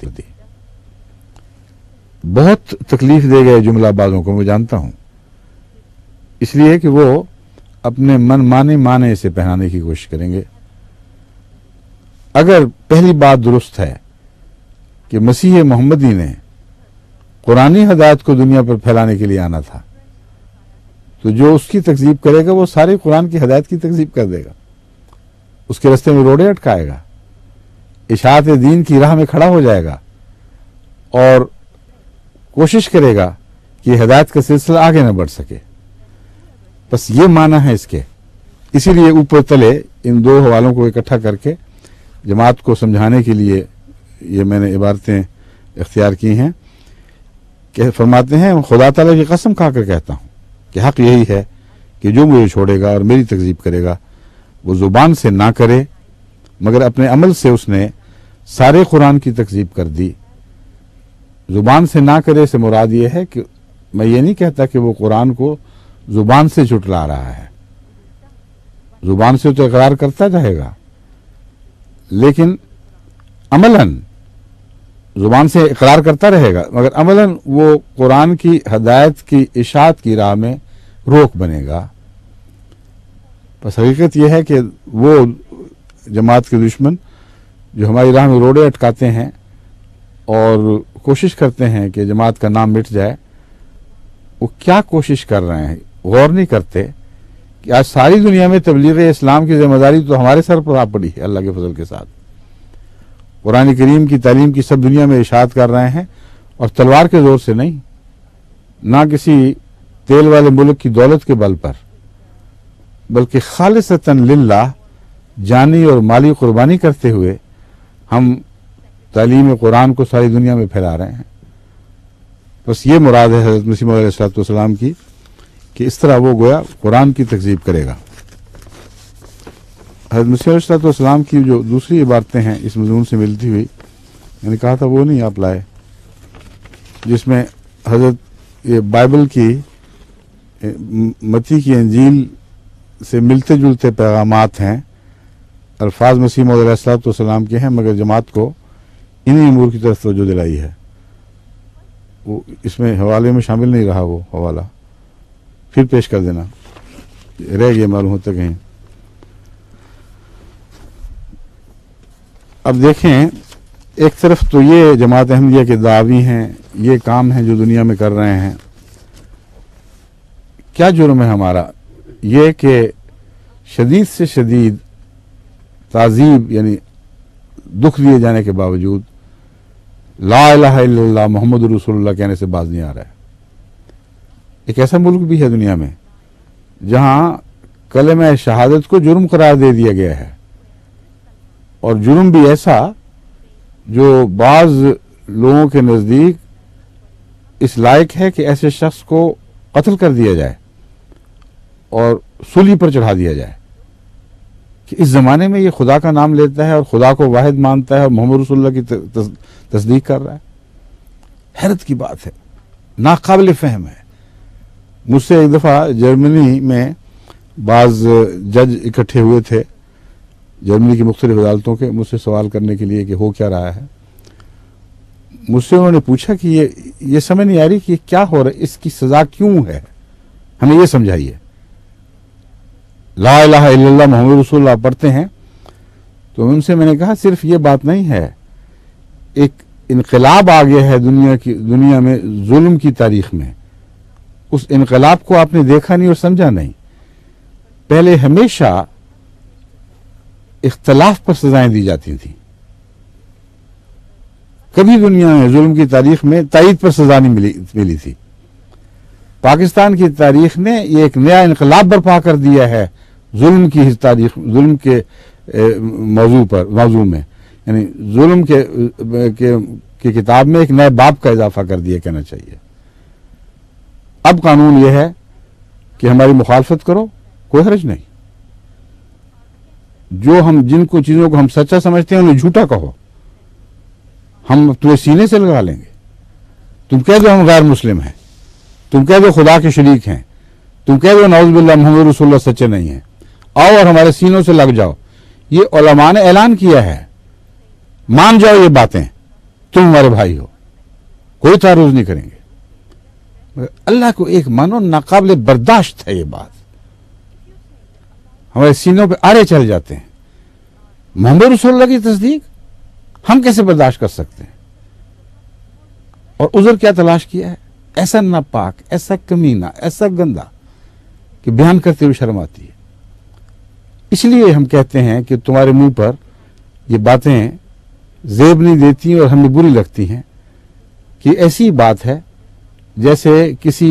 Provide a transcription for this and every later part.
دی. بہت تکلیف دے گئے جملہ بازوں کو میں جانتا ہوں، اس لیے کہ وہ اپنے من مانے سے پہنانے کی کوشش کریں گے. اگر پہلی بات درست ہے کہ مسیح محمدی نے قرآنی ہدایت کو دنیا پر پھیلانے کے لیے آنا تھا، تو جو اس کی تکذیب کرے گا وہ سارے قرآن کی ہدایت کی تکذیب کر دے گا، اس کے راستے میں روڑے اٹکائے گا، اشاعت دین کی راہ میں کھڑا ہو جائے گا اور کوشش کرے گا کہ ہدایت کا سلسلہ آگے نہ بڑھ سکے. بس یہ معنی ہے اس کے. اسی لیے اوپر تلے ان دو حوالوں کو اکٹھا کر کے جماعت کو سمجھانے کے لیے یہ میں نے عبارتیں اختیار کی ہیں کہ فرماتے ہیں خدا تعالیٰ کی قسم کھا کر کہتا ہوں کہ حق یہی ہے کہ جو مجھے چھوڑے گا اور میری تکذیب کرے گا وہ زبان سے نہ کرے مگر اپنے عمل سے اس نے سارے قرآن کی تکذیب کر دی. زبان سے نہ کرے سے مراد یہ ہے کہ میں یہ نہیں کہتا کہ وہ قرآن کو زبان سے جھٹلا رہا ہے، زبان سے تو اقرار کرتا رہے گا لیکن عملاً زبان سے اقرار کرتا رہے گا مگر عملاً وہ قرآن کی ہدایت کی اشاعت کی راہ میں روک بنے گا. بس حقیقت یہ ہے کہ وہ جماعت کے دشمن جو ہماری راہ میں روڑے اٹکاتے ہیں اور کوشش کرتے ہیں کہ جماعت کا نام مٹ جائے، وہ کیا کوشش کر رہے ہیں غور نہیں کرتے کہ آج ساری دنیا میں تبلیغ اسلام کی ذمہ داری تو ہمارے سر پر آ پڑی ہے. اللہ کے فضل کے ساتھ قرآن کریم کی تعلیم کی سب دنیا میں اشاعت کر رہے ہیں، اور تلوار کے زور سے نہیں، نہ کسی تیل والے ملک کی دولت کے بل پر، بلکہ خالصتاً للہ جانی اور مالی قربانی کرتے ہوئے ہم تعلیم قرآن کو ساری دنیا میں پھیلا رہے ہیں. بس یہ مراد ہے حضرت مسیح موعود علیہ السلام کی کہ اس طرح وہ گویا قرآن کی تکذیب کرے گا. حضرت مسیح علیہ السلام کی جو دوسری عبارتیں ہیں اس مضمون سے ملتی ہوئی، میں نے کہا تھا وہ نہیں آپ لائے، جس میں حضرت یہ بائبل کی متی کی انجیل سے ملتے جلتے پیغامات ہیں، الفاظ مسیح موعود علیہ السلام کے ہیں مگر جماعت کو انہی امور کی طرف توجہ دلائی ہے. وہ اس میں حوالے میں شامل نہیں رہا، وہ حوالہ پھر پیش کر دینا، رہ گیا معلوم ہوتا کہیں. اب دیکھیں، ایک طرف تو یہ جماعت احمدیہ کے دعوی ہیں، یہ کام ہیں جو دنیا میں کر رہے ہیں. کیا جرم ہے ہمارا؟ یہ کہ شدید سے شدید تعذیب یعنی دکھ دیے جانے کے باوجود لا الہ الا اللہ محمد رسول اللہ کہنے سے باز نہیں آ رہا ہے. ایک ایسا ملک بھی ہے دنیا میں جہاں کلمہ شہادت کو جرم قرار دے دیا گیا ہے، اور جرم بھی ایسا جو بعض لوگوں کے نزدیک اس لائق ہے کہ ایسے شخص کو قتل کر دیا جائے اور سولی پر چڑھا دیا جائے کہ اس زمانے میں یہ خدا کا نام لیتا ہے اور خدا کو واحد مانتا ہے اور محمد رسول اللہ کی تصدیق کر رہا ہے. حیرت کی بات ہے، ناقابل فہم ہے. مجھ سے ایک دفعہ جرمنی میں بعض جج اکٹھے ہوئے تھے جرمنی کی مختلف عدالتوں کے، مجھ سے سوال کرنے کے لیے کہ ہو کیا رہا ہے. مجھ سے انہوں نے پوچھا کہ یہ سمجھ نہیں آ رہی کہ کیا ہو رہا ہے، اس کی سزا کیوں ہے، ہمیں یہ سمجھائیے. لا الہ الا اللہ محمد رسول اللہ پڑھتے ہیں تو ان سے میں نے کہا صرف یہ بات نہیں ہے، ایک انقلاب آ گیا ہے دنیا میں ظلم کی تاریخ میں. اس انقلاب کو آپ نے دیکھا نہیں اور سمجھا نہیں. پہلے ہمیشہ اختلاف پر سزائیں دی جاتی تھیں، کبھی دنیا میں ظلم کی تاریخ میں تائید پر سزا نہیں ملی تھی. پاکستان کی تاریخ نے یہ ایک نیا انقلاب برپا کر دیا ہے ظلم کی تاریخ، ظلم کے موضوع میں، یعنی ظلم کے کتاب میں ایک نئے باب کا اضافہ کر دیا کہنا چاہیے. اب قانون یہ ہے کہ ہماری مخالفت کرو، کوئی حرج نہیں. جن چیزوں کو ہم سچا سمجھتے ہیں انہیں جھوٹا کہو، ہم تمہیں سینے سے لگا لیں گے. تم کہہ دو ہم غیر مسلم ہیں، تم کہہ دو خدا کے شریک ہیں، تم کہہ دو نعوذ باللہ محمد رسول اللہ سچے نہیں ہیں، آؤ اور ہمارے سینوں سے لگ جاؤ. یہ علماء نے اعلان کیا ہے، مان جاؤ یہ باتیں. تم ہمارے بھائی ہو، کوئی تعارض نہیں کریں گے. مگر اللہ کو ایک مانو ناقابل برداشت ہے یہ بات، ہمارے سینوں پہ آڑے چل جاتے ہیں. محمد رسول اللہ کی تصدیق ہم کیسے برداشت کر سکتے ہیں؟ اور عذر کیا تلاش کیا ہے؟ ایسا ناپاک، ایسا کمینہ، ایسا گندا کہ بیان کرتے ہوئے شرم آتی ہے. اس لیے ہم کہتے ہیں کہ تمہارے منہ پر یہ باتیں زیب نہیں دیتی اور ہمیں بری لگتی ہیں کہ ایسی بات ہے جیسے کسی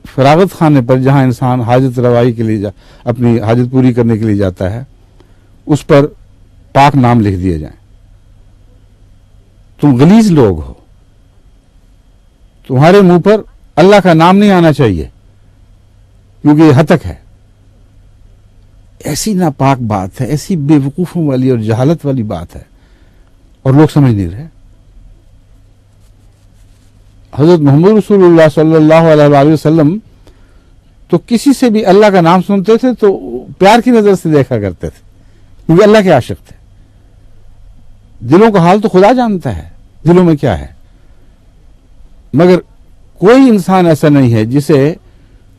فراغت خانے پر جہاں انسان حاجت روائی کے لیے اپنی حاجت پوری کرنے کے لیے جاتا ہے، اس پر پاک نام لکھ دیے جائیں. تم غلیظ لوگ ہو، تمہارے منہ پر اللہ کا نام نہیں آنا چاہیے کیونکہ یہ ہتک ہے. ایسی ناپاک بات ہے، ایسی بے وقوفوں والی اور جہالت والی بات ہے، اور لوگ سمجھ نہیں رہے. حضرت محمد رسول اللہ صلی اللہ علیہ وآلہ وسلم تو کسی سے بھی اللہ کا نام سنتے تھے تو پیار کی نظر سے دیکھا کرتے تھے کیونکہ اللہ کے عاشق تھے. دلوں کا حال تو خدا جانتا ہے دلوں میں کیا ہے. مگر کوئی انسان ایسا نہیں ہے جسے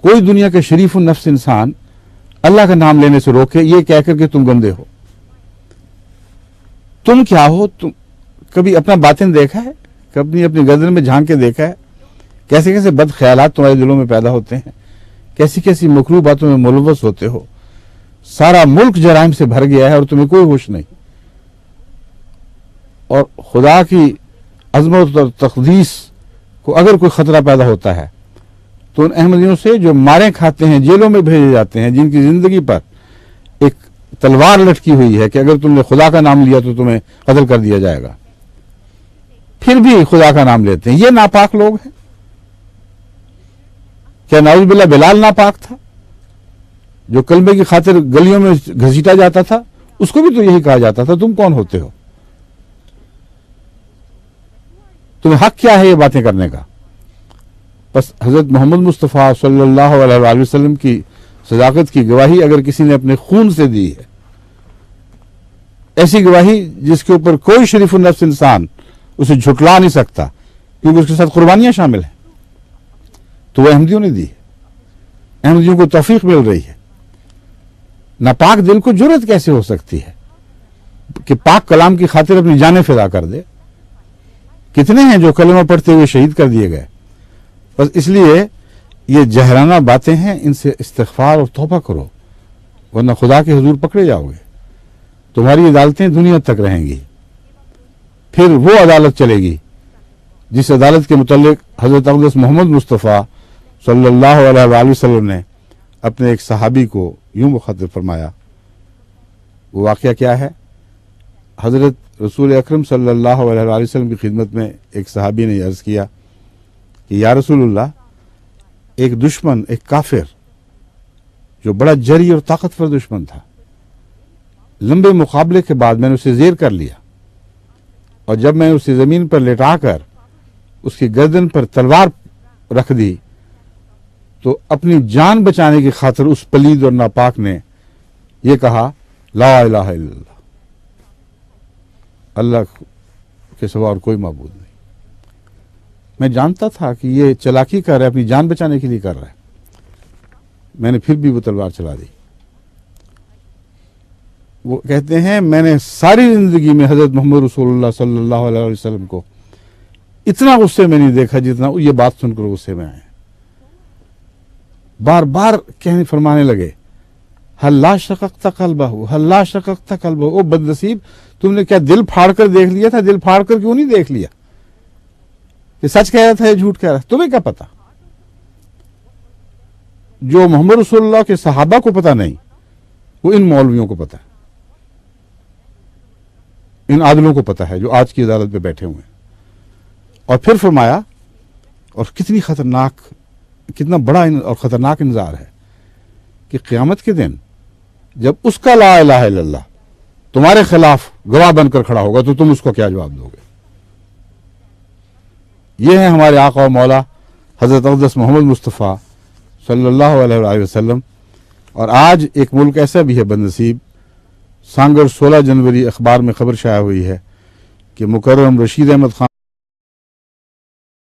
کوئی دنیا کے شریف النفس انسان اللہ کا نام لینے سے روکے یہ کہہ کر کہ تم گندے ہو. تم کیا ہو؟ تم کبھی اپنا باطن دیکھا ہے؟ کبھی اپنی گردن میں جھانک کے دیکھا ہے کیسے کیسے بد خیالات تمہارے دلوں میں پیدا ہوتے ہیں، کیسی کیسی مکروہ باتوں میں ملوث ہوتے ہو. سارا ملک جرائم سے بھر گیا ہے اور تمہیں کوئی ہوش نہیں. اور خدا کی عظمت اور تقدیس کو اگر کوئی خطرہ پیدا ہوتا ہے تو ان احمدیوں سے جو ماریں کھاتے ہیں، جیلوں میں بھیجے جاتے ہیں، جن کی زندگی پر ایک تلوار لٹکی ہوئی ہے کہ اگر تم نے خدا کا نام لیا تو تمہیں قتل کر دیا جائے گا، پھر بھی خدا کا نام لیتے ہیں، یہ ناپاک لوگ ہیں. کیا نعوذ باللہ بلال ناپاک تھا جو کلمے کی خاطر گلیوں میں گھسیٹا جاتا تھا؟ اس کو بھی تو یہی کہا جاتا تھا تم کون ہوتے ہو، تمہیں حق کیا ہے یہ باتیں کرنے کا؟ بس حضرت محمد مصطفیٰ صلی اللہ علیہ وآلہ وسلم کی صداقت کی گواہی اگر کسی نے اپنے خون سے دی ہے، ایسی گواہی جس کے اوپر کوئی شریف النفس انسان اسے جھٹلا نہیں سکتا کیونکہ اس کے ساتھ قربانیاں شامل ہیں، تو وہ احمدیوں نے دی ہے. احمدیوں کو توفیق مل رہی ہے. ناپاک دل کو جرأت کیسے ہو سکتی ہے کہ پاک کلام کی خاطر اپنی جانیں فدا کر دے؟ کتنے ہیں جو کلمہ پڑھتے ہوئے شہید کر دیے گئے. بس اس لیے یہ جہرانہ باتیں ہیں، ان سے استغفار اور توبہ کرو ورنہ خدا کے حضور پکڑے جاؤ گے. تمہاری عدالتیں دنیا تک رہیں گی. پھر وہ عدالت چلے گی جس عدالت کے متعلق حضرت اقدس محمد مصطفیٰ صلی اللہ علیہ وآلہ وسلم نے اپنے ایک صحابی کو یوں مخاطب فرمایا. وہ واقعہ کیا ہے؟ حضرت رسول اکرم صلی اللہ علیہ وآلہ وسلم کی خدمت میں ایک صحابی نے عرض کیا کہ یا رسول اللہ، ایک دشمن، ایک کافر جو بڑا جری اور طاقتور دشمن تھا، لمبے مقابلے کے بعد میں نے اسے زیر کر لیا، اور جب میں اسے زمین پر لٹا کر اس کی گردن پر تلوار رکھ دی تو اپنی جان بچانے کی خاطر اس پلید اور ناپاک نے یہ کہا لا الہ الا اللہ، اللہ کے سوا اور کوئی معبود نہیں. میں جانتا تھا کہ یہ چلاکی کر رہا ہے، اپنی جان بچانے کے لیے کر رہا ہے، میں نے پھر بھی وہ تلوار چلا دی. وہ کہتے ہیں میں نے ساری زندگی میں حضرت محمد رسول اللہ صلی اللہ علیہ وسلم کو اتنا غصے میں نہیں دیکھا جتنا یہ بات سن کر غصے میں آئے. بار بار کہنے فرمانے لگے حل لا شققت قلبہ، حل لا شققت قلبہ. او بد نصیب، تم نے کیا دل پھاڑ کر دیکھ لیا تھا؟ دل پھاڑ کر کیوں نہیں دیکھ لیا کہ سچ کہہ رہا تھا یا جھوٹ کہہ رہا تھا؟ تمہیں کیا پتا؟ جو محمد رسول اللہ کے صحابہ کو پتا نہیں وہ ان مولویوں کو پتا ہے، ان عادلوں کو پتا ہے جو آج کی عدالت پہ بیٹھے ہوئے ہیں. اور پھر فرمایا، اور کتنی خطرناک، کتنا بڑا اور خطرناک انذار ہے کہ قیامت کے دن جب اس کا لا الہ الا اللہ تمہارے خلاف گواہ بن کر کھڑا ہوگا تو تم اس کو کیا جواب دو گے؟ یہ ہے ہمارے آقا و مولا حضرت اقدس محمد مصطفیٰ صلی اللہ علیہ وآلہ وسلم. اور آج ایک ملک ایسا بھی ہے بد نصیب، سانگر 16 جنوری اخبار میں خبر شائع ہوئی ہے کہ مکرم رشید احمد خان